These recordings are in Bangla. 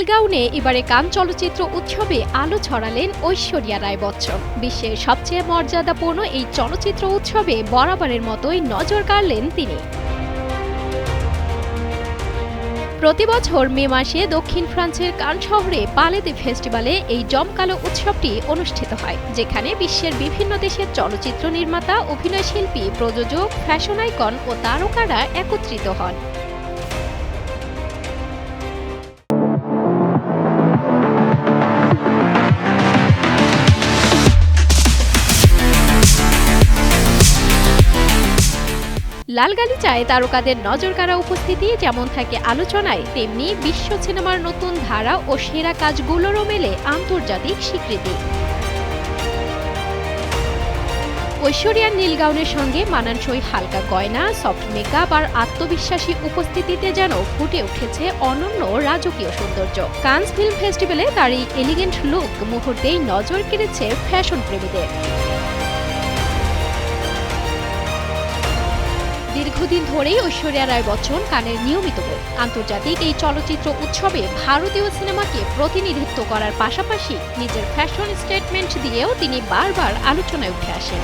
নীল গাউনে এবারে কান চলচ্চিত্র উৎসবে আলো ছড়ালেন ঐশ্বরিয়া রায় বচ্চন। বিশ্বের সবচেয়ে মর্যাদাপূর্ণ এই চলচ্চিত্র উৎসবে বরাবরের মতোই নজর কাড়লেন তিনি। প্রতিবছর মে মাসে দক্ষিণ ফ্রান্সের কান শহরে পালে দি ফেস্টিভ্যালে এই জমকালো উৎসবটি অনুষ্ঠিত হয়, যেখানে বিশ্বের বিভিন্ন দেশের চলচ্চিত্র নির্মাতা, অভিনয়শিল্পী, প্রযোজক, ফ্যাশন আইকন ও তারকারা একত্রিত হন। লাল গালিচায় তারকাদের নজরকাড়া উপস্থিতি যেমন থাকে আলোচনায়, তেমনি বিশ্ব সিনেমার নতুন ধারা ও সেরা কাজগুলোরও মেলে আন্তর্জাতিক স্বীকৃতি। ঐশ্বরিয়ার নীল গাউনের সঙ্গে মানানসই হালকা গয়না, সফট মেকআপ আর আত্মবিশ্বাসী উপস্থিতিতে যেন ফুটে উঠেছে অনন্য রাজকীয় সৌন্দর্য। কানস ফিল্ম ফেস্টিভ্যালে তার এই এলিগেন্ট লুক মুহূর্তেই নজর কেড়েছে ফ্যাশন প্রেমীদের। দীর্ঘদিন ধরেই ঐশ্বরিয়া রায় বচ্চন কানের নিয়মিত বোন। আন্তর্জাতিক এই চলচ্চিত্র উৎসবে ভারতীয় সিনেমাকে প্রতিনিধিত্ব করার পাশাপাশি নিজের ফ্যাশন স্টেটমেন্ট দিয়েও তিনি বারবার আলোচনায় উঠে আসেন।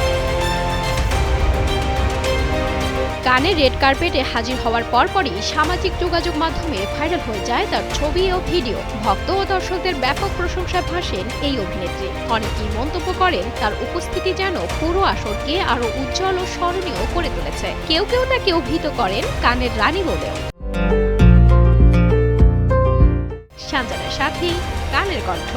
কানে রেড কার্পেটে হাজির হওয়ার পরপরই সামাজিক যোগাযোগ মাধ্যমে ভাইরাল হয়ে যায় তার ছবি ও ভিডিও। ভক্ত ও দর্শকদের ব্যাপক প্রশংসায় ভাসেন এই অভিনেত্রী। অনেকেই মন্তব্য করেন তার উপস্থিতি যেন পুরো আসরকে আরো উজ্জ্বল ও স্মরণীয় করে তুলেছে। কেউ কেউ তাকে অভিহিত করেন কানের রানী বলেও। সানজানার সাথী, কানের কণ্ঠ।